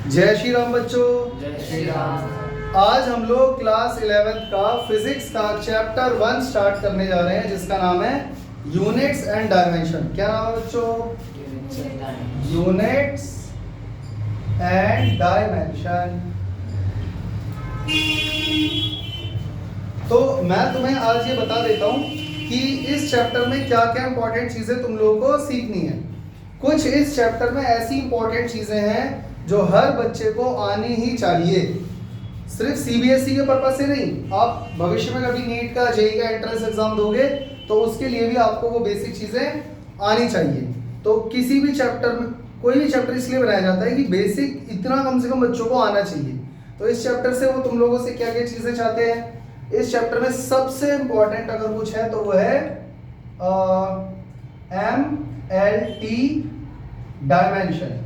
जय श्री राम बच्चों। जय श्री राम। आज हम लोग क्लास 11th का फिजिक्स का चैप्टर 1 स्टार्ट करने जा रहे हैं जिसका नाम है यूनिट्स एंड डायमेंशन। क्या नाम है बच्चों? Units and dimension. तो मैं तुम्हें आज ये बता देता हूँ कि इस चैप्टर में क्या क्या इंपॉर्टेंट चीजें तुम लोगों को सीखनी है। कुछ इस चैप्टर में ऐसी इंपॉर्टेंट चीजें हैं जो हर बच्चे को आनी ही चाहिए, सिर्फ सीबीएसई के पर्पज से नहीं। आप भविष्य में कभी नीट का जेईई का एंट्रेंस एग्जाम दोगे तो उसके लिए भी आपको वो बेसिक चीजें आनी चाहिए। तो किसी भी चैप्टर में कोई भी चैप्टर इसलिए बनाया जाता है कि बेसिक इतना कम से कम बच्चों को आना चाहिए। तो इस चैप्टर से वो तुम लोगों से क्या क्या चीजें चाहते हैं। इस चैप्टर में सबसे इंपॉर्टेंट अगर कुछ है तो वो है MLT डायमेंशन।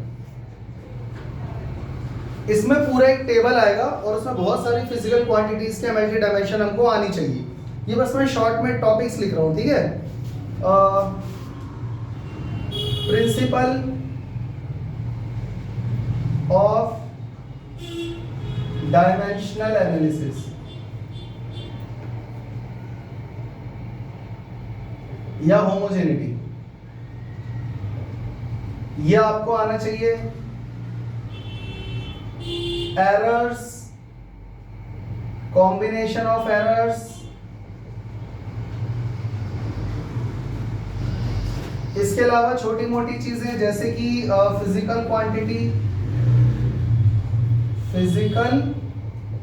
इसमें पूरा एक टेबल आएगा और उसमें बहुत सारी फिजिकल क्वांटिटीज के MLT डायमेंशन हमको आनी चाहिए। ये बस मैं शॉर्ट में टॉपिक्स लिख रहा हूँ, ठीक है। प्रिंसिपल ऑफ डायमेंशनल एनालिसिस, या होमोजेनिटी, ये आपको आना चाहिए। एरर्स, कॉम्बिनेशन ऑफ एरर्स, इसके अलावा छोटी मोटी चीजें जैसे कि फिजिकल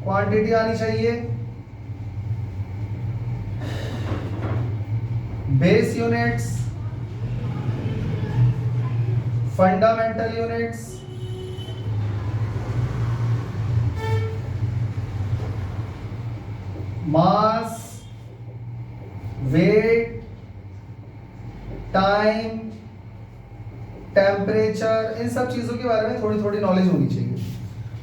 क्वांटिटी आनी चाहिए। बेस यूनिट्स, फंडामेंटल यूनिट्स, मास, वेट, टाइम, टेम्परेचर, इन सब चीजों के बारे में थोड़ी थोड़ी नॉलेज होनी चाहिए।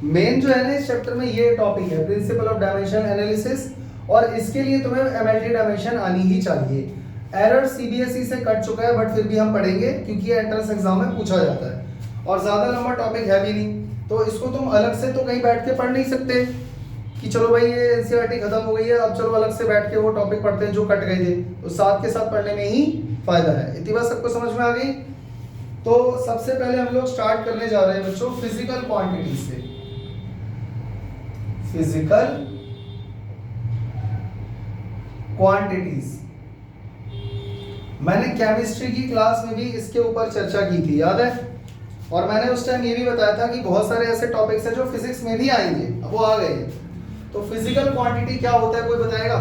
मेन जो है ना इस चैप्टर में ये टॉपिक है प्रिंसिपल ऑफ डायमेंशन एनालिसिस, और इसके लिए तुम्हें MLT डायमेंशन आनी ही चाहिए। एरर सीबीएसई से कट चुका है बट फिर भी हम पढ़ेंगे क्योंकि ये एंट्रेंस एग्जाम में पूछा जाता है और ज्यादा लंबा टॉपिक है भी नहीं, तो इसको तुम अलग से तो कहीं बैठ के पढ़ नहीं सकते कि चलो भाई ये एनसीईआरटी खत्म हो गई है अब चलो अलग से बैठ के वो टॉपिक पढ़ते हैं जो कट गए थे। तो साथ के साथ पढ़ने में ही फायदा है। इतनी बात सबको समझ में आ गई। तो सबसे पहले हम लोग स्टार्ट करने जा रहे हैं बच्चों फिजिकल क्वांटिटीज से। फिजिकल क्वांटिटीज मैंने केमिस्ट्री की क्लास में भी इसके ऊपर चर्चा की थी, याद है। और मैंने उस टाइम ये भी बताया था कि बहुत सारे ऐसे टॉपिक्स हैं जो फिजिक्स में भी आएंगे, अब वो आ गए। तो फिजिकल क्वांटिटी क्या होता है, कोई बताएगा?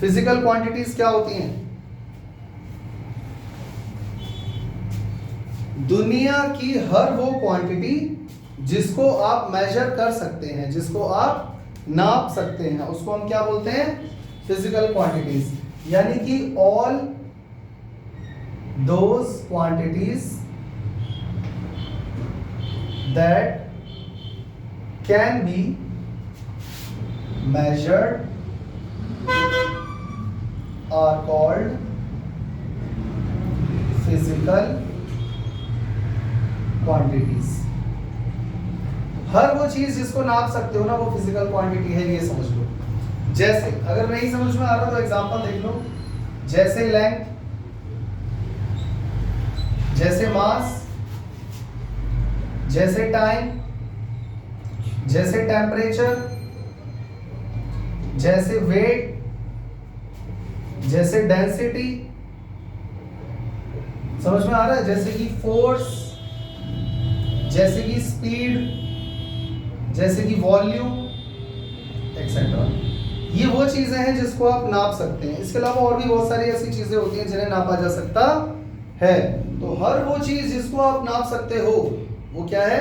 फिजिकल क्वांटिटीज क्या होती हैं? दुनिया की हर वो क्वांटिटी जिसको आप मेजर कर सकते हैं, जिसको आप नाप सकते हैं, उसको हम क्या बोलते हैं? Physical quantities. यानी कि all those quantities that can be measured are called physical quantities। हर वो चीज जिसको नाप सकते हो ना वो फिजिकल क्वांटिटी है, ये समझ लो। जैसे अगर नहीं समझ में आ रहा तो एग्जांपल देख लो, जैसे लेंथ, जैसे मास, जैसे टाइम, जैसे टेम्परेचर, जैसे वेट, जैसे डेंसिटी, समझ में आ रहा है? जैसे कि फोर्स, जैसे कि स्पीड, जैसे कि वॉल्यूम एक्सेट्रा। ये वो चीजें हैं जिसको आप नाप सकते हैं। इसके अलावा और भी बहुत सारी ऐसी चीजें होती हैं जिन्हें नापा जा सकता है। तो हर वो चीज जिसको आप नाप सकते हो वो क्या है?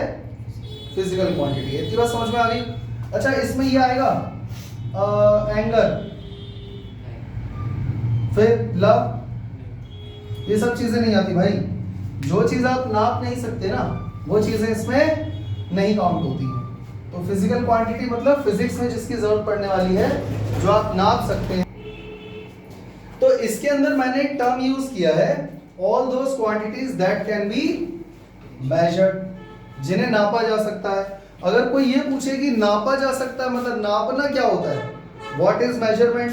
फिजिकल क्वांटिटी है। इतनी बात समझ में आ गई? अच्छा, इसमें ये आएगा एंगर, फिर लव, ये सब चीजें नहीं आती भाई। जो चीज आप नाप नहीं सकते ना वो चीजें इसमें नहीं काउंट होती हैं। तो फिजिकल क्वांटिटी मतलब फिजिक्स में जिसकी जरूरत पड़ने वाली है, जो आप नाप सकते हैं। तो इसके अंदर मैंने एक टर्म यूज किया है, all those quantities that can be measured. जिन्हें नापा जा सकता है। अगर कोई ये पूछे कि नापा जा सकता है मतलब नापना क्या होता है, व्हाट इज मेजरमेंट,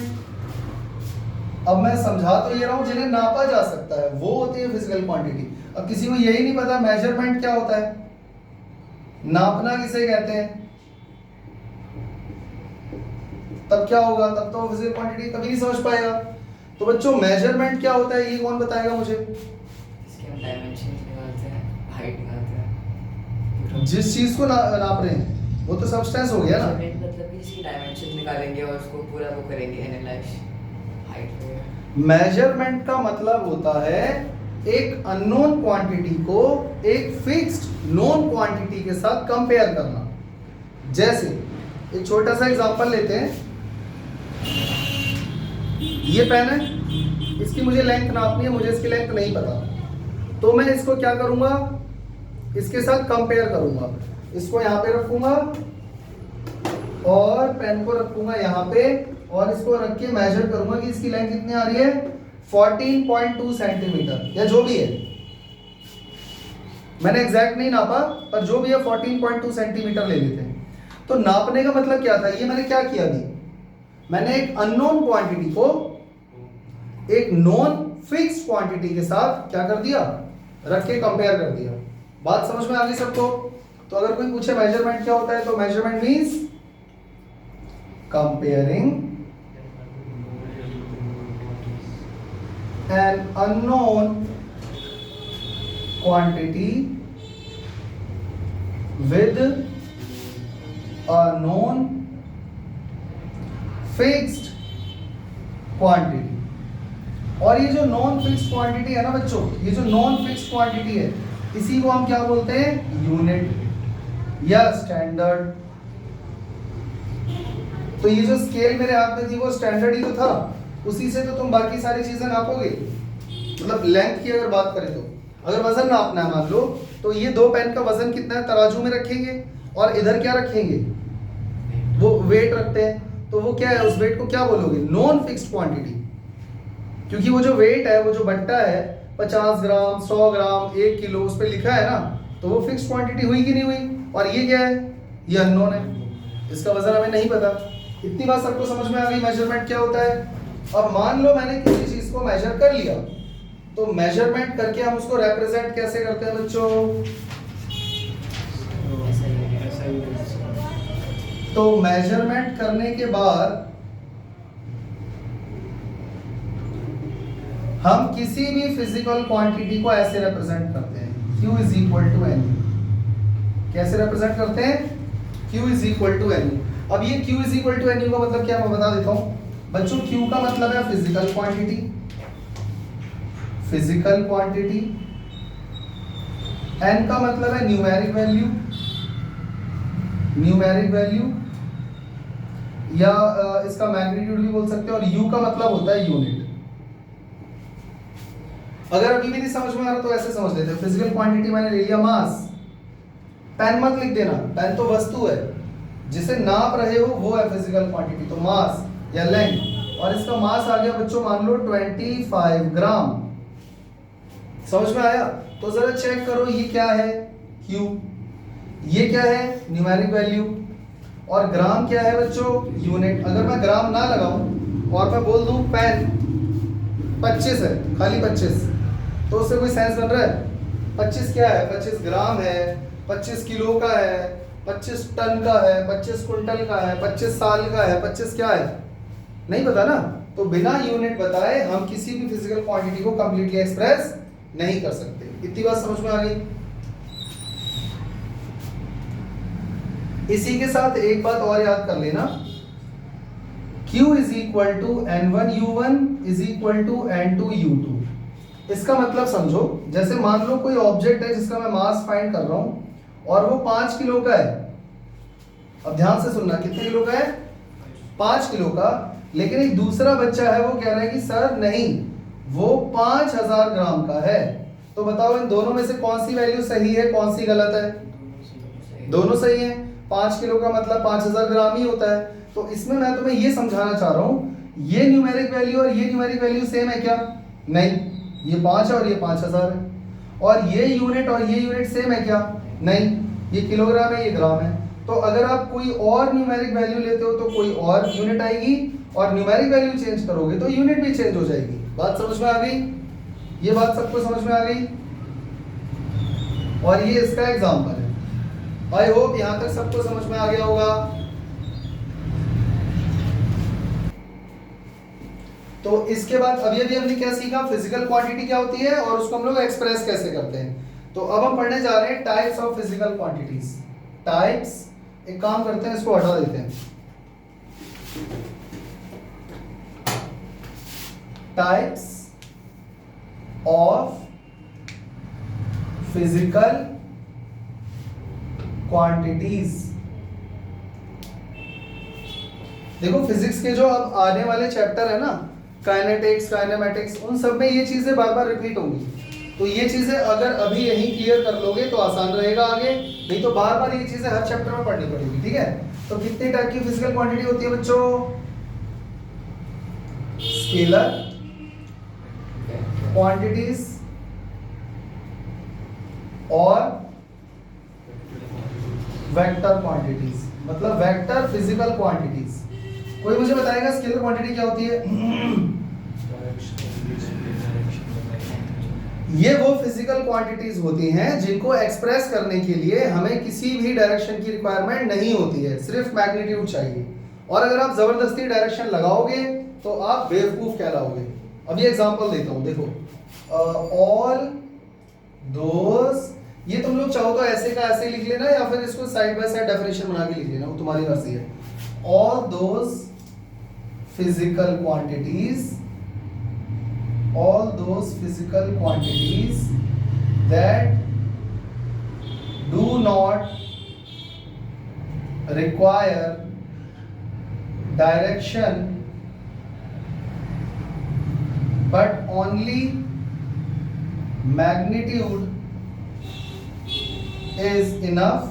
अब मैं समझा तो ये रहा हूं जिन्हें नापा जा सकता है वो होती है फिजिकल क्वांटिटी। अब किसी को यही नहीं पता मेजरमेंट क्या होता है, नापना किसे कहते हैं, तब क्या होगा, तब तो फिजिकल क्वांटिटी कभी नहीं समझ पाएगा। तो बच्चों मेजरमेंट क्या होता है ये कौन बताएगा मुझे? इसके हम डायमेंशंस निकालते हैं, हाइट निकालते हैं। जिस चीज को नाप रहे हैं वो तो सब्सटेंस हो गया ना। मतलब कि इसकी डायमेंशंस निकालेंगे और उसको पूरा वो करेंगे एनालाइज हाइट पे। मेजरमेंट का मतलब होता है एक अननोन क्वांटिटी को एक फिक्स्ड नोन क्वांटिटी के साथ कंपेयर करना। जैसे एक छोटा सा एग्जांपल लेते हैं, ये पेन है, इसकी मुझे लेंथ नापनी है, मुझे इसकी लेंथ नहीं पता, तो मैं इसको क्या करूंगा, इसके साथ कंपेयर करूंगा। इसको यहाँ पे रखूंगा और पेन को रखूंगा यहाँ पे और इसको रख के मेजर करूंगा कि इसकी लेंथ कितनी आ रही है, 14.2 सेंटीमीटर या जो भी है, मैंने एग्जैक्ट नहीं नापा पर जो भी है 14.2 सेंटीमीटर ले लेते हैं। तो नापने का मतलब क्या था, ये मैंने क्या किया अभी, मैंने एक अननोन क्वांटिटी को एक नॉन फिक्स्ड क्वांटिटी के साथ क्या कर दिया, रख के कंपेयर कर दिया। बात समझ में आ गई सबको? तो अगर कोई पूछे मेजरमेंट क्या होता है, तो measurement means comparing an unknown quantity with a known fixed quantity। और ये जो नॉन फिक्स्ड क्वांटिटी है ना बच्चों, ये जो नॉन फिक्स्ड क्वांटिटी है इसी को हम क्या बोलते हैं, यूनिट या स्टैंडर्ड। तो ये जो स्केल मेरे हाथ में थी वो स्टैंडर्ड ही तो था, उसी से तो तुम बाकी सारी चीजें नापोगे। मतलब लेंथ की अगर बात करें तो अगर वजन नापना है मान लो, तो ये दो पेन का वजन कितना है तराजू में रखेंगे और इधर क्या रखेंगे, वो वेट रखते हैं, तो वो क्या है, उस वेट को क्या बोलोगे, नॉन फिक्स्ड क्वांटिटी। क्योंकि वो जो वेट है, वो जो बट्टा है 50 ग्राम 100 ग्राम 1 किलो उस पर लिखा है ना, तो वो फिक्स्ड क्वांटिटी हुई कि नहीं हुई। और ये क्या है, ये अननोन है, इसका वजन हमें नहीं पता। इतनी बात सबको समझ में आ गई मेजरमेंट क्या होता है। अब मान लो मैंने किसी चीज को मेजर कर लिया, तो मेजरमेंट करके हम उसको रिप्रेजेंट कैसे करते हैं बच्चों, तो मेजरमेंट करने के बाद हम किसी भी फिजिकल क्वांटिटी को ऐसे रिप्रेजेंट करते हैं, Q is equal to n. कैसे रिप्रेजेंट करते हैं, Q is equal to n. अब ये Q is equal to n का मतलब क्या मैं बता देता हूं बच्चों। Q का मतलब है physical quantity, physical quantity. N का मतलब है न्यूमेरिक वैल्यू, न्यूमेरिक वैल्यू या इसका मैग्नीट्यूड भी बोल सकते हैं। और U का मतलब होता है यूनिट। अगर अभी भी नहीं समझ में आ रहा तो ऐसे समझ लेते हैं, फिजिकल क्वांटिटी मैंने ले लिया मास। पेन मत लिख देना, पेन तो वस्तु है, जिसे नाप रहे हो वो है फिजिकल क्वांटिटी, तो मास या लेंथ। और इसका मास आ गया बच्चों मान लो 25 ग्राम। समझ में आया? तो जरा चेक करो ये क्या है, Q, ये क्या है न्यूमेरिक वैल्यू, और ग्राम क्या है बच्चों, यूनिट। अगर मैं ग्राम ना लगाऊं और मैं बोल दूं पेन 25 है, खाली 25, तो उससे कोई सेंस बन रहा है? 25 क्या है, 25 ग्राम है, 25 किलो का है, 25 टन का है, 25 कुंटल का है, 25 साल का है, 25 क्या है, नहीं पता ना। तो बिना यूनिट बताए हम किसी भी फिजिकल क्वांटिटी को कंप्लीटली एक्सप्रेस नहीं कर सकते। इतनी बात समझ में आ गई? इसी के साथ एक बात और याद कर लेना, Q is equal to N1U1 is equal to N2U2। इसका मतलब समझो, जैसे मान लो कोई ऑब्जेक्ट है जिसका मैं मास फाइंड कर रहा हूं और वो 5 किलो का है। अब ध्यान से सुनना, कितने किलो का है, 5 किलो का। लेकिन एक दूसरा बच्चा है वो कह रहा है कि सर नहीं, वो 5000 ग्राम का है। तो बताओ इन दोनों में से कौन सी वैल्यू सही है, कौन सी गलत है? दोनों सही है। 5 किलो का मतलब 5000 ग्राम ही होता है। तो इसमें मैं तुम्हें ये समझाना चाह रहा हूं, ये न्यूमेरिक वैल्यू और ये न्यूमेरिक वैल्यू सेम है क्या? नहीं, ये 5 है और ये 5000 है। और ये यूनिट और ये यूनिट सेम है क्या? नहीं, ये किलोग्राम है, ये ग्राम है। तो अगर आप कोई और न्यूमेरिक वैल्यू लेते हो तो कोई और यूनिट आएगी, और न्यूमेरिक वैल्यू चेंज करोगे तो यूनिट भी चेंज हो जाएगी। बात समझ में आ गई? ये बात सबको समझ में आ गई? और ये इसका एग्जांपल है। आई होप यहां तक सबको समझ में आ गया होगा। तो इसके बाद अभी हमने क्या सीखा, फिजिकल क्वांटिटी क्या होती है और उसको हम लोग एक्सप्रेस कैसे करते हैं। तो अब हम पढ़ने जा रहे हैं types of physical quantities. Types, एक काम करते हैं, इसको हटा देते हैं। Types of physical quantities. देखो फिजिक्स के जो अब आने वाले चैप्टर है ना, काइनेटिक्स, काइनेमेटिक्स, उन सब में ये चीजें बार बार रिपीट होंगी। तो ये चीजें अगर अभी यहीं क्लियर कर लोगे तो आसान रहेगा आगे, नहीं तो बार बार ये चीजें हर चैप्टर में पढ़नी पड़ेगी। ठीक है, तो कितने टाइप की फिजिकल क्वांटिटी होती है बच्चों? स्केलर क्वांटिटीज और वेक्टर क्वांटिटीज, मतलब वेक्टर फिजिकल क्वांटिटीज। कोई मुझे बताएगा स्केलर क्वांटिटी क्या होती है? ये वो फिजिकल क्वांटिटीज होती हैं जिनको एक्सप्रेस करने के लिए हमें किसी भी डायरेक्शन की रिक्वायरमेंट नहीं होती है, सिर्फ मैग्नीट्यूड चाहिए। और अगर आप जबरदस्ती डायरेक्शन लगाओगे तो आप बेवकूफ कहलाओगे। अभी एग्जांपल देता हूं, देखो ऑल दोस, ये तुम लोग चाहो तो ऐसे का ऐसे लिख लेना या फिर इसको साइड बाय साइड डेफिनेशन बना के लिख लेना, वो तुम्हारी मर्जी है। All those physical quantities, all those physical quantities that do not require direction but only magnitude is enough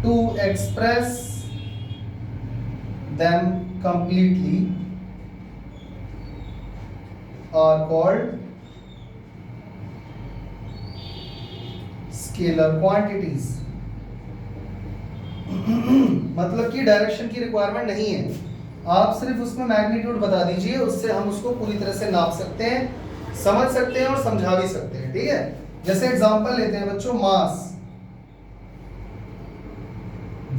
to express them completely are called scalar quantities। मतलब कि डायरेक्शन की रिक्वायरमेंट नहीं है, आप सिर्फ उसमें मैग्नीट्यूड बता दीजिए, उससे हम उसको पूरी तरह से नाप सकते हैं, समझ सकते हैं और समझा भी सकते हैं। ठीक है, जैसे एग्जांपल लेते हैं बच्चों, mass,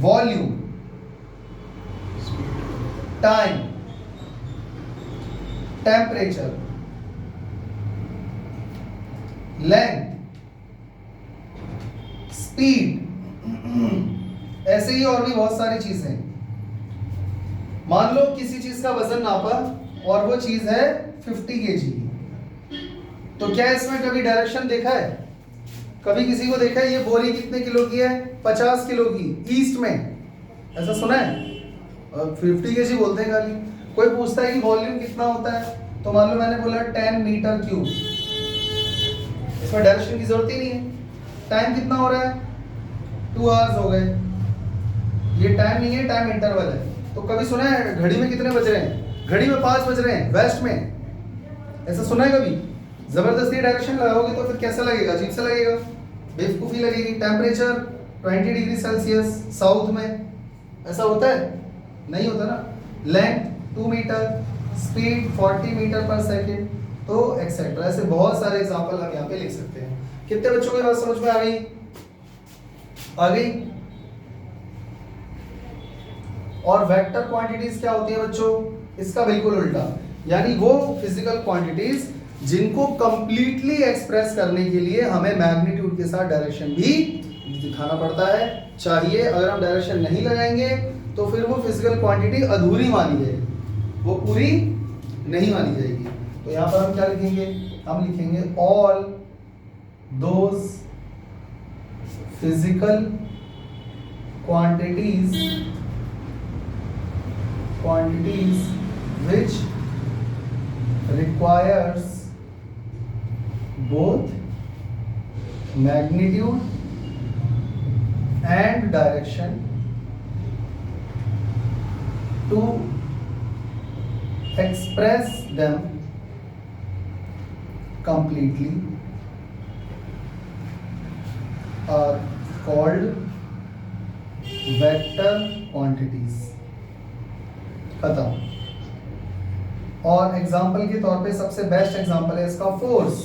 volume, time, temperature, length, speed, ऐसे ही और भी बहुत सारी चीजें। मान लो किसी चीज का वजन नापा और वो चीज है 50 kg, तो क्या इसमें कभी डायरेक्शन देखा है? कभी किसी को देखा है ये बोरी कितने किलो की है? 50 किलो की, ईस्ट में, ऐसा सुना है? 50 kg बोलते हैं खाली। कोई पूछता है कि वॉल्यूम कितना होता है, तो मान लो मैंने बोला 10 मीटर क्यूब, इसमें डायरेक्शन की जरूरत ही नहीं है। टाइम कितना हो रहा है? 2 आवर्स हो गए, ये टाइम नहीं है, टाइम इंटरवल है। तो कभी सुना है घड़ी में कितने बज रहे हैं? घड़ी में 5 बज रहे हैं वेस्ट में, ऐसा सुना है कभी? जबरदस्ती डायरेक्शन लगाओगे तो फिर कैसा लगेगा? अजीब सा लगेगा, बेवकूफी लगेगी। टेम्परेचर 20 डिग्री सेल्सियस साउथ में, ऐसा होता है? नहीं होता ना। लेंथ 2 मीटर, स्पीड 40 मीटर पर सेकेंड, तो एक्सेट्रा। ऐसे बहुत सारे एग्जांपल हम यहाँ पे लिख सकते हैं। कितने बच्चों को ये बात समझ में आ गई? आ गई? और वेक्टर क्वांटिटीज क्या होती है बच्चों? इसका बिल्कुल उल्टा, यानी वो फिजिकल क्वांटिटीज जिनको कंप्लीटली एक्सप्रेस करने के लिए हमें मैग्नीट्यूड के साथ डायरेक्शन भी दिखाना पड़ता है, चाहिए। अगर हम डायरेक्शन नहीं लगाएंगे तो फिर वो फिजिकल क्वांटिटी अधूरी मानी जाएगी, वो पूरी नहीं मानी जाएगी। तो यहाँ पर हम क्या लिखेंगे? हम लिखेंगे all those physical quantities which requires both magnitude and direction to express them completely are called vector quantities. खत्म। और एग्जाम्पल के तौर पे सबसे बेस्ट एग्जाम्पल है इसका फोर्स,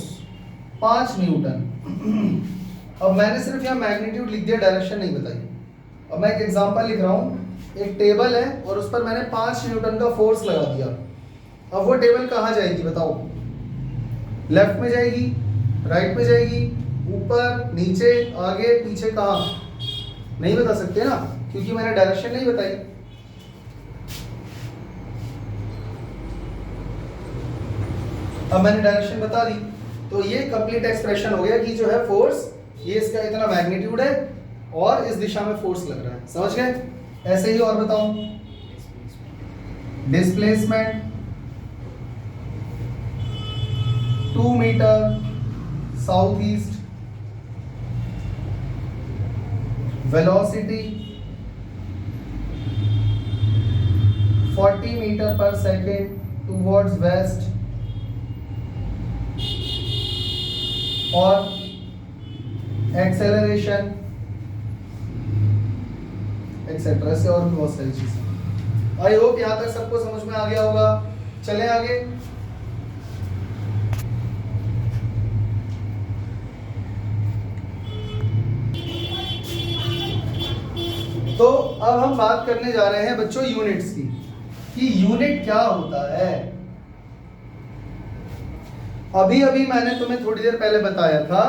5 न्यूटन। अब मैंने सिर्फ यहाँ मैग्नीट्यूड लिख दिया, डायरेक्शन नहीं बताई। अब मैं एक एग्जाम्पल लिख रहा हूँ, एक टेबल है और उस पर मैंने 5 न्यूटन का फोर्स लगा दिया। अब वो टेबल कहाँ जाएगी बताओ? लेफ्ट में जाएगी, राइट में जाएगी, ऊपर, नीचे, आगे, पीछे, कहाँ? नहीं बता सकते ना, क्योंकि मैंने डायरेक्शन नहीं बताई। अब मैंने डायरेक्शन बता दी, तो ये कंप्लीट एक्सप्रेशन हो गया कि जो है फोर्स, ये इसका इतना मैग्नीट्यूड है और इस दिशा में फोर्स लग रहा है। समझ गए? ऐसे ही और बताऊं, displacement 2 meter south east, velocity 40 meter पर सेकेंड टूवर्ड्स वेस्ट, और एक्सेलरेशन एक्सेट्रा, से और भी बहुत सारी चीजें। आई होप यहां तक सबको समझ में आ गया होगा। चलें आगे। तो अब हम बात करने जा रहे हैं बच्चों यूनिट्स की, कि यूनिट क्या होता है। अभी अभी मैंने तुम्हें थोड़ी देर पहले बताया था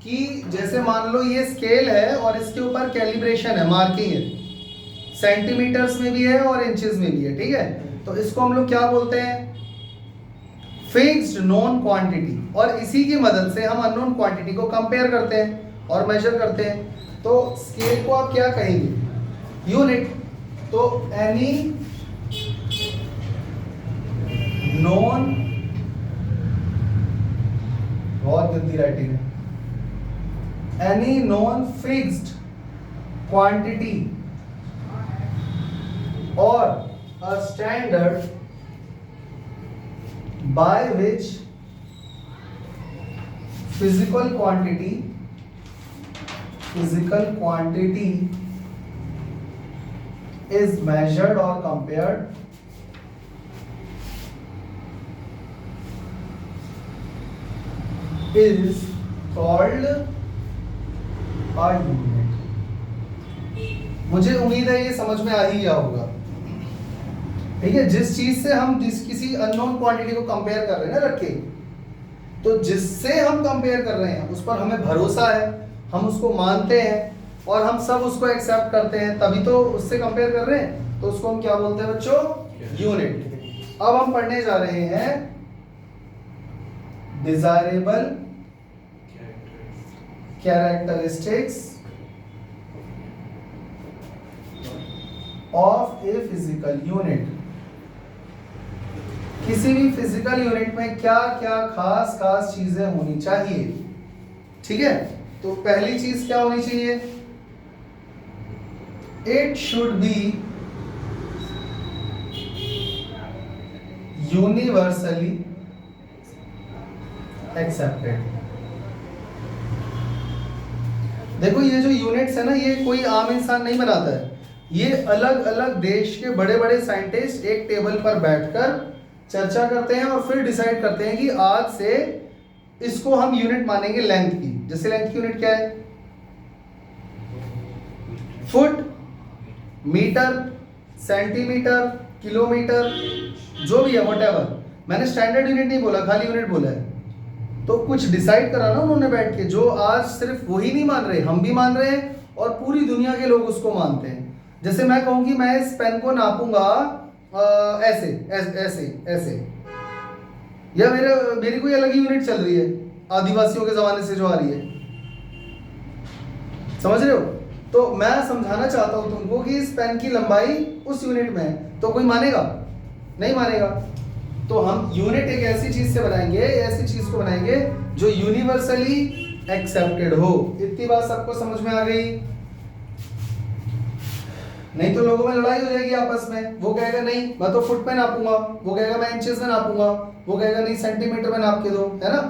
कि जैसे मान लो ये स्केल है और इसके ऊपर कैलिब्रेशन है, मार्किंग है, सेंटीमीटर्स में भी है और इंचेस में भी है, ठीक है। तो इसको हम लोग क्या बोलते हैं? Fixed known quantity. और इसी की मदद से हम अननोन क्वांटिटी को कंपेयर करते हैं और मेजर करते हैं। तो स्केल को आप क्या कहेंगे? यूनिट। तो एनी नॉन, बहुत गंदी राइटिंग है, एनी नॉन फिक्स्ड क्वांटिटी और a standard by which physical quantity is measured or compared is called a unit। मुझे उम्मीद है ये समझ में आ ही गया होगा, ठीक है। जिस चीज से हम किसी अननोन क्वांटिटी को कंपेयर कर रहे हैं ना रख के, तो जिससे हम कंपेयर कर रहे हैं उस पर हमें भरोसा है, हम उसको मानते हैं और हम सब उसको एक्सेप्ट करते हैं, तभी तो उससे कंपेयर कर रहे हैं। तो उसको हम क्या बोलते हैं बच्चों? यूनिट। अब हम पढ़ने जा रहे हैं desirable characteristics of a physical unit. किसी भी फिजिकल यूनिट में क्या क्या खास खास चीजें होनी चाहिए, ठीक है। तो पहली चीज क्या होनी चाहिए? It should be universally accepted. देखो ये जो यूनिट्स है ना, ये कोई आम इंसान नहीं बनाता है, ये अलग अलग देश के बड़े बड़े साइंटिस्ट एक टेबल पर बैठकर चर्चा करते हैं और फिर डिसाइड करते हैं कि आज से इसको हम यूनिट मानेंगे लेंथ की। जैसे लेंथ की यूनिट क्या है? फुट, मीटर, सेंटीमीटर, किलोमीटर, जो भी है व्हाटएवर। मैंने स्टैंडर्ड यूनिट नहीं बोला, खाली यूनिट बोला है। तो कुछ डिसाइड करा ना उन्होंने बैठ के, जो आज सिर्फ वही नहीं मान रहे, हम भी मान रहे हैं और पूरी दुनिया के लोग उसको मानते हैं। जैसे मैं कहूँ कि मैं इस पेन को नापूंगा ऐसे ऐसे ऐसे, या मेरी कोई अलग ही यूनिट चल रही है आदिवासियों के जमाने से जो आ रही है, समझ रहे हो? तो मैं समझाना चाहता हूं तुमको कि इस पेन की लंबाई उस यूनिट में है, तो कोई मानेगा? नहीं मानेगा। तो हम यूनिट एक ऐसी चीज से बनाएंगे, ऐसी चीज को बनाएंगे जो यूनिवर्सली एक्सेप्टेड हो। इतनी बात सबको समझ में आ गई? नहीं तो लोगों में लड़ाई हो जाएगी आपस में। वो कहेगा नहीं मैं तो फुट में नापूंगा, वो कहेगा मैं इंचेस में नापूंगा, वो कहेगा नहीं सेंटीमीटर में नाप के दो, है ना।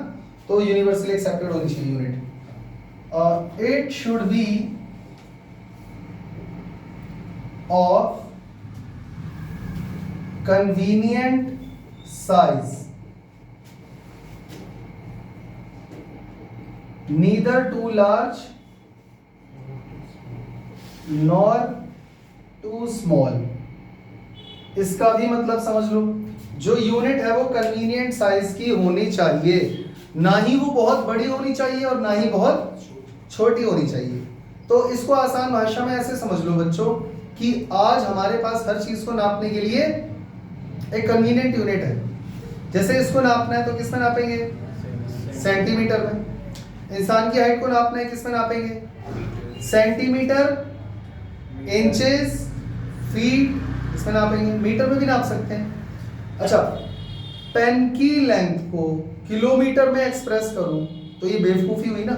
तो यूनिवर्सली एक्सेप्टेड होनी चाहिए unit. It should be of convenient size, neither too large nor too small। इसका भी मतलब समझ लो, जो यूनिट है वो कन्वीनियंट साइज की होनी चाहिए, ना ही वो बहुत बड़ी होनी चाहिए और ना ही बहुत छोटी होनी चाहिए। तो इसको आसान भाषा में ऐसे समझ लो बच्चों कि आज हमारे पास हर चीज को नापने के लिए एक कन्वीनियंट यूनिट है। जैसे इसको नापना है तो किस में नापेंगे? सेंटीमीटर में। इंसान की हाइट को नापना है किस में नापेंगे? सेंटीमीटर, इंचेस, फीट, इसमें नापेंगे। मीटर में भी नाप सकते हैं। अच्छा, पेन की लेंथ को किलोमीटर में एक्सप्रेस करूं तो ये बेवकूफी हुई ना।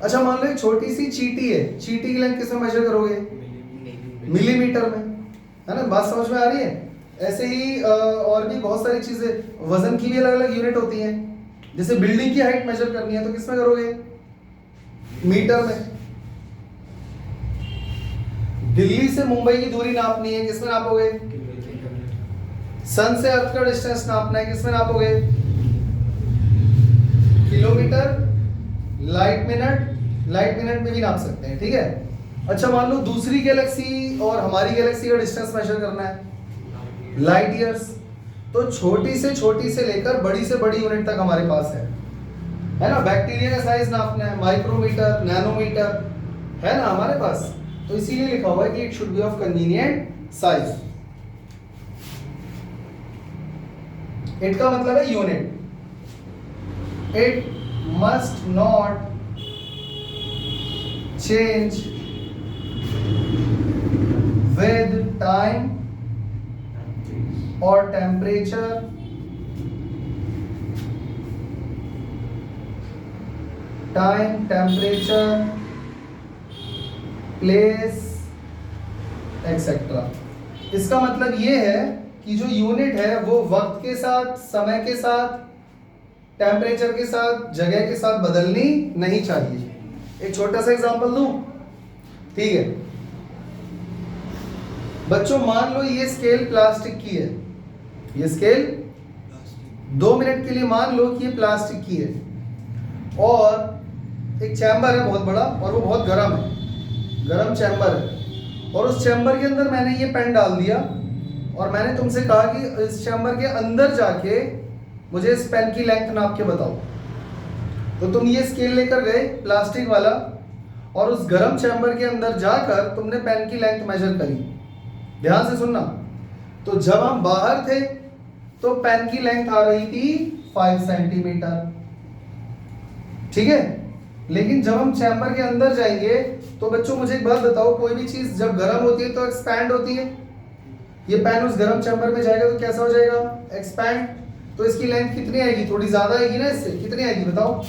अच्छा, मान लो एक छोटी सी चींटी है, चींटी की लेंथ किस में मेजर करोगे? मिलीमीटर में, है ना। बात समझ में आ रही है? ऐसे ही और भी बहुत सारी चीजें, वजन की भी अलग अलग यूनिट होती हैं। जैसे बिल्डिंग की हाइट मेजर करनी है तो किस में करोगे? मीटर में। दिल्ली से मुंबई की दूरी नापनी है किस में नापोगे? सन से अर्थ का डिस्टेंस नापना है किस में नापोगे? किलोमीटर। लाइट मिनट में भी नाप सकते हैं, ठीक है। अच्छा, मान लो दूसरी गैलेक्सी और हमारी गैलेक्सी का डिस्टेंस मेजर करना है, लाइट ईयर्स। तो छोटी से लेकर बड़ी से बड़ी यूनिट तक हमारे पास है ना। बैक्टीरिया का साइज नापना है, माइक्रोमीटर, नैनोमीटर, है ना हमारे पास। तो इसीलिए लिखा हुआ है कि it should be of convenient size. It का मतलब है unit. It must not change with time or temperature, place, etc। इसका मतलब ये है कि जो यूनिट है वो वक्त के साथ, समय के साथ, टेम्परेचर के साथ, जगह के साथ बदलनी नहीं चाहिए। एक छोटा सा एग्जांपल दूं, ठीक है बच्चों। मान लो ये स्केल प्लास्टिक की है, ये स्केल 2 मिनट के लिए मान लो कि ये प्लास्टिक की है, और एक चैम्बर है बहुत बड़ा और वो बहुत गर्म है, गर्म चैम्बर है, और उस चैम्बर के अंदर मैंने ये पेन डाल दिया और मैंने तुमसे कहा कि इस चैम्बर के अंदर जाके मुझे इस पेन की लेंथ नाप के बताओ। तो तुम ये स्केल लेकर गए प्लास्टिक वाला और उस गर्म चैम्बर के अंदर जाकर तुमने पेन की लेंथ मेजर करी। ध्यान से सुनना। तो जब हम बाहर थे तो पेन की लेंथ आ रही थी 5 सेंटीमीटर, ठीक है। लेकिन जब हम चैम्बर के अंदर जाएंगे तो बच्चों मुझे एक बात बताओ, कोई भी चीज जब गर्म होती है तो एक्सपैंड होती है। ये पेन उस गर्म चैम्बर में जाएगा तो कैसा हो जाएगा? एक्सपैंड। तो इसकी लेंथ कितनी आएगी? थोड़ी ज्यादा आएगी ना इससे। कितनी आएगी बताओ?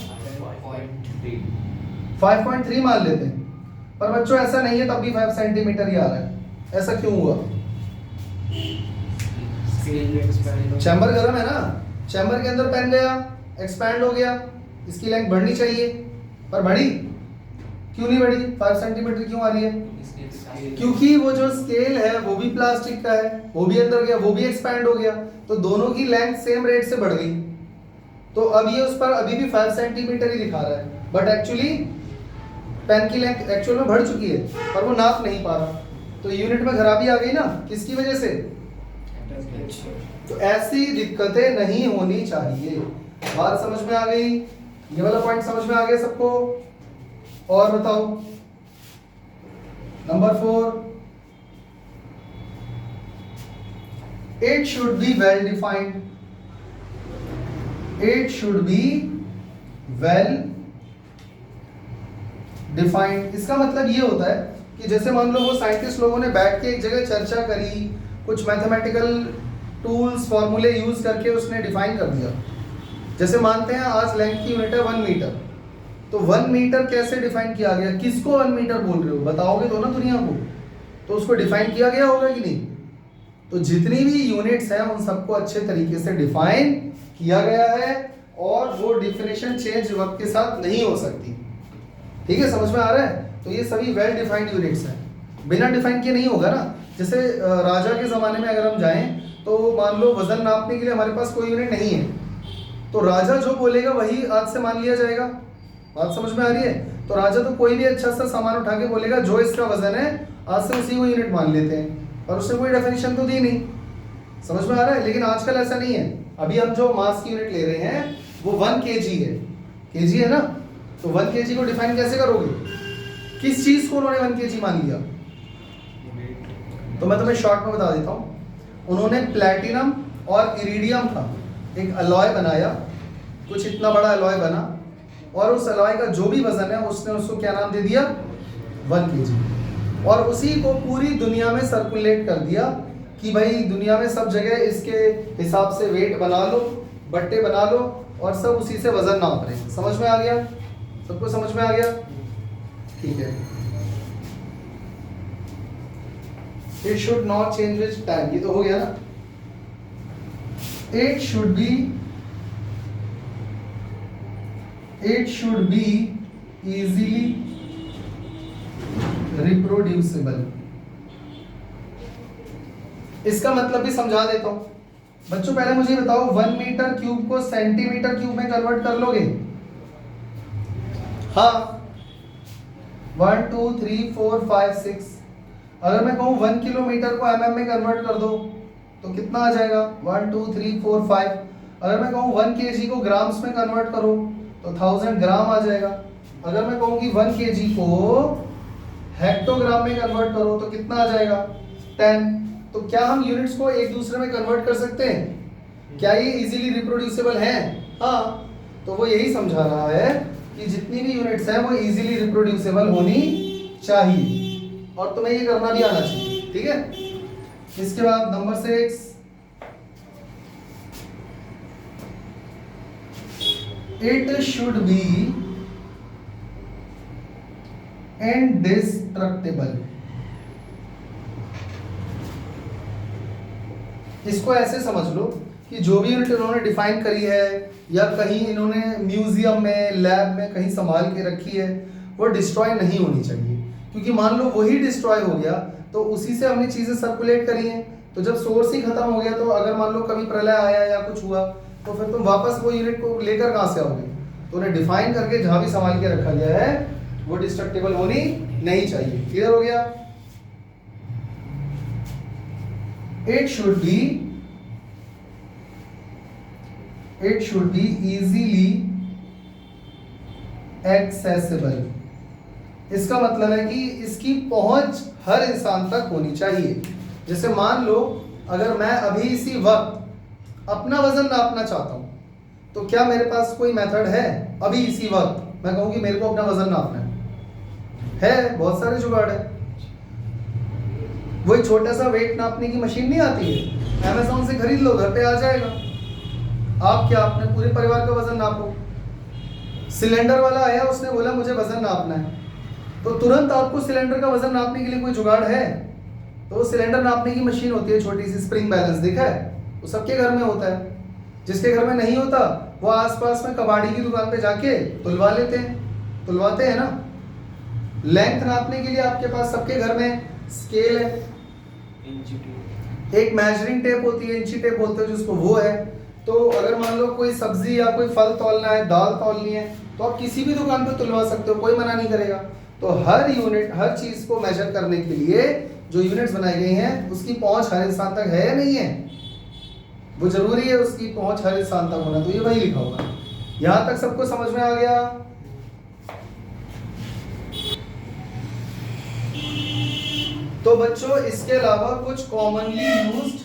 5.3 मान लेते हैं, पर बच्चों ऐसा नहीं है, तब भी 5 सेंटीमीटर ही आ रहा है। ऐसा क्यों हुआ? चैम्बर गर्म है ना, चैम्बर के अंदर पेन गया, एक्सपैंड हो गया, इसकी लेंथ बढ़नी चाहिए, पर बढ़ी क्यों नहीं बढ़ी? 5 सेंटीमीटर क्यों आ रही है? क्योंकि वो जो स्केल है वो भी प्लास्टिक का है, वो भी अंदर गया, वो भी एक्सपैंड हो गया, तो दोनों की लेंथ सेम रेट से बढ़ गई। तो अब ये उस पर अभी भी 5 सेंटीमीटर ही दिखा रहा है, बट एक्चुअली पेन की लेंथ एक्चुअल में बढ़ चुकी है, पर वो नाप नहीं पा रहा। तो यूनिट में खराबी आ गई ना, किसकी वजह से? तो ऐसी दिक्कतें नहीं होनी चाहिए। बात समझ में आ गई? ये वाला पॉइंट समझ में आ गया सबको? और बताओ number 4, it should be well defined. It should be well defined. इसका मतलब ये होता है कि जैसे मान लो वो साइंटिस्ट लोगों ने बैठ के एक जगह चर्चा करी, कुछ मैथमेटिकल टूल्स फॉर्मूले यूज करके उसने डिफाइन कर दिया। जैसे मानते हैं आज लेंथ की यूनिट है 1 मीटर, तो 1 मीटर कैसे डिफाइन किया गया? किसको 1 मीटर बोल रहे हो? बताओगे तो ना दुनिया को। तो उसको डिफाइन किया गया होगा कि नहीं? तो जितनी भी यूनिट्स हैं उन सबको अच्छे तरीके से डिफाइन किया गया है, और वो डिफिनेशन चेंज वक्त के साथ नहीं हो सकती। ठीक है, समझ में आ रहा है? तो ये सभी वेल डिफाइंड यूनिट्स हैं, बिना डिफाइन किए नहीं होगा ना। जैसे राजा के ज़माने में अगर हम जाएं तो मान लो वजन नापने के लिए हमारे पास कोई यूनिट नहीं है, तो राजा जो बोलेगा वही आज से मान लिया जाएगा। बात समझ में आ रही है? तो राजा तो कोई भी अच्छा सा सामान उठा के बोलेगा जो इसका वजन है, आज से उसी को यूनिट मान लेते हैं, और उसने कोई डेफिनेशन तो दी नहीं। समझ में आ रहा है? लेकिन आजकल ऐसा नहीं है। अभी हम जो मास की यूनिट ले रहे हैं वो 1 kg है, kg है ना, तो 1 kg को डिफाइन कैसे करोगे? किस चीज को उन्होंने 1 kg मान लिया? तो मैं तुम्हें शॉर्ट में बता देता हूँ। उन्होंने प्लैटिनम और इरिडियम का एक अलॉय बनाया, कुछ इतना बड़ा अलॉय बना, और उस अलॉय का जो भी वजन है उसने उसको क्या नाम दे दिया? 1 kg। और उसी को पूरी दुनिया में सर्कुलेट कर दिया कि भाई दुनिया में सब जगह इसके हिसाब से वेट बना लो, बट्टे बना लो, और सब उसी से वजन नाप रहे हैं। समझ में आ गया? सबको समझ में आ गया? ठीक है। It should not change with time, ये तो हो गया ना। It should be easily reproducible। इसका मतलब भी समझा देता हूं बच्चों। पहले मुझे बताओ 1 मीटर क्यूब को सेंटीमीटर क्यूब में कन्वर्ट कर लोगे? हाँ, 1 2 3 4 5 6। अगर मैं कहूँ 1 किलोमीटर को mm में कन्वर्ट कर दो तो कितना आ जाएगा? 1 2 3 4 5। अगर मैं कहूँ 1 kg को ग्राम्स में कन्वर्ट करो तो 1000 ग्राम आ जाएगा। अगर मैं कहूँ कि 1 kg को हेक्टोग्राम में कन्वर्ट करो तो कितना आ जाएगा? 10। तो क्या हम यूनिट्स को एक दूसरे में कन्वर्ट कर सकते हैं? क्या ये इजीली रिप्रोड्यूसिबल हैं? हाँ। तो वो यही समझा रहा है कि जितनी भी यूनिट्स हैं वो इजीली रिप्रोड्यूसिबल होनी चाहिए, और तुम्हें ये करना भी आना चाहिए। ठीक है। इसके बाद number 6, it should be indestructible. इसको ऐसे समझ लो कि जो भी यूनिट इन्होंने डिफाइन करी है या कहीं इन्होंने म्यूजियम में, लैब में कहीं संभाल के रखी है, वो डिस्ट्रॉय नहीं होनी चाहिए। क्योंकि मान लो वही डिस्ट्रॉय हो गया तो उसी से हमने चीजें सर्कुलेट करी हैं, तो जब सोर्स ही खत्म हो गया तो अगर मान लो कभी प्रलय आया या कुछ हुआ तो फिर तुम वापस वो यूनिट को लेकर कहाँ से आओगे? तो उन्हें डिफाइन करके जहां भी संभाल के रखा गया है वो डिस्ट्रक्टिबल होनी नहीं चाहिए। क्लियर हो गया? It should be easily accessible। इसका मतलब है कि इसकी पहुंच हर इंसान तक होनी चाहिए। जैसे मान लो अगर मैं अभी इसी वक्त अपना वजन नापना चाहता हूं तो क्या मेरे पास कोई मेथड है? अभी इसी वक्त मैं कहूं कि मेरे को अपना वजन नापना है, बहुत सारे जुगाड़ है। वही छोटा सा वेट नापने की मशीन नहीं आती है, अमेज़न से खरीद लो, घर पे आ जाएगा। आप क्या अपने पूरे परिवार का वजन नापो। सिलेंडर वाला आया, उसने बोला मुझे वजन नापना है, तो तुरंत आपको सिलेंडर का वजन नापने के लिए कोई जुगाड़ है? तो वो सिलेंडर नापने की मशीन होती है, छोटी सी स्प्रिंग बैलेंस, देखा है? वो सबके घर में होता है। जिसके घर में नहीं होता वो आसपास में कबाड़ी की दुकान पे जाके तुलवा लेते हैं, तुलवाते हैं ना। लेंथ नापने के लिए आपके पास सबके घर में स्केल है, एक मेजरिंग टेप होती है, इंची टेप बोलते हैं जिसको, वो है। तो अगर मान लो कोई सब्जी या कोई फल तौलना है, दाल तौलनी है, तो आप किसी भी दुकान पे तुलवा सकते हो, कोई मना नहीं करेगा। तो हर यूनिट, हर चीज को मेजर करने के लिए जो यूनिट्स बनाई गई हैं उसकी पहुंच हर इंसान तक है या नहीं है? वो जरूरी है उसकी पहुंच हर इंसान तक होना, तो ये वही लिखा होगा। यहां तक सबको समझ में आ गया? तो बच्चों इसके अलावा कुछ commonly used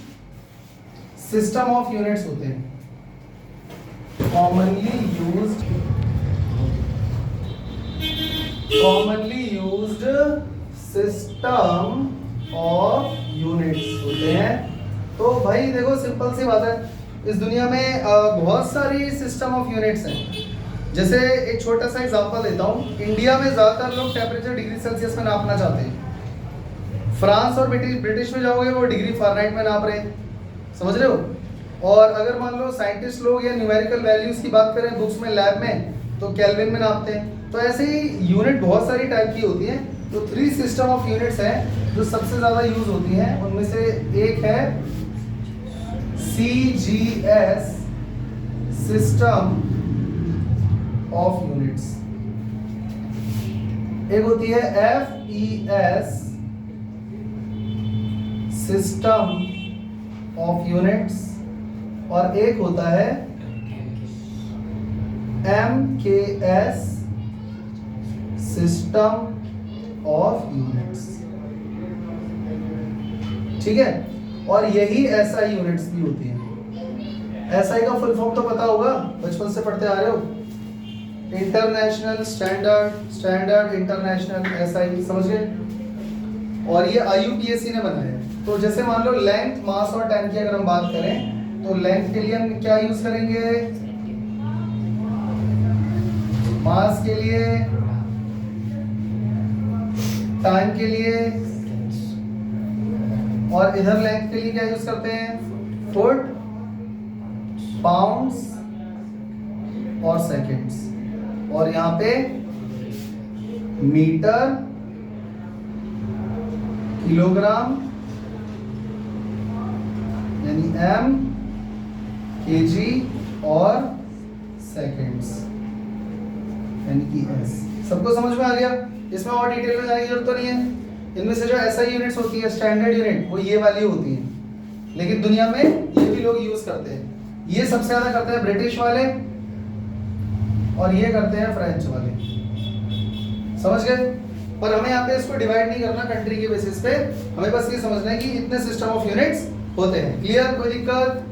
system of units होते हैं। Commonly used system of units होते हैं। तो भाई देखो सिंपल सी बात है, इस दुनिया में बहुत सारी सिस्टम ऑफ यूनिट्स हैं। जैसे एक छोटा सा एग्जांपल देता हूँ, इंडिया में ज़्यादातर लोग टेम्परेचर डिग्री सेल्सियस में नापना चाहते हैं। फ्रांस और ब्रिटिश में जाओगे वो डिग्री फ़ारेनहाइट में नाप रहे हैं, समझ रहे हो? और अगर मान लो साइंटिस्ट लोग या न्यूमेरिकल वैल्यूज़ की बात करें बुक्स में, लैब में, तो केल्विन में नापते हैं। तो ऐसे ही यूनिट बहुत सारी टाइप की होती हैं। तो 3 सिस्टम ऑफ यूनिट्स हैं जो सबसे ज़्यादा यूज होती हैं। उनमें से एक है CGS सिस्टम ऑफ यूनिट्स, एक होती है FES सिस्टम ऑफ यूनिट्स, और एक होता है MKS सिस्टम ऑफ यूनिट्स। ठीक है, और यही SI यूनिट्स भी होती हैं। SI का फुल फॉर्म तो पता होगा, बचपन से पढ़ते आ रहे हो, international standard, standard international, SI, समझ गए। और ये IUPAC ने बनाया है। तो जैसे मान लो लेंथ, मास और टाइम की अगर हम बात करें तो लेंथ के लिए हम क्या यूज करेंगे, मास के लिए, टाइम के लिए, और इधर लेंथ के लिए क्या यूज करते हैं, फुट, पाउंड्स और सेकंड्स, और यहाँ पे मीटर, किलोग्राम यानी M, kg और सेकंड्स यानी कि S। सबको समझ में आ गया? इसमें और डिटेल में जाने की जरूरत तो नहीं है। इनमें से जो SI यूनिट्स होती है, स्टैंडर्ड यूनिट, वो ये वाली होती है, लेकिन दुनिया में ये भी लोग यूज करते हैं। ये सबसे ज्यादा करते हैं ब्रिटिश वाले, और ये करते हैं फ्रेंच वाले, समझ गए। पर हमें यहाँ पे इसको डिवाइड नहीं करना कंट्री के बेसिस पे, हमें बस ये समझना है कि इतने सिस्टम ऑफ यूनिट्स होते हैं। क्लियर? कोई दिक्कत?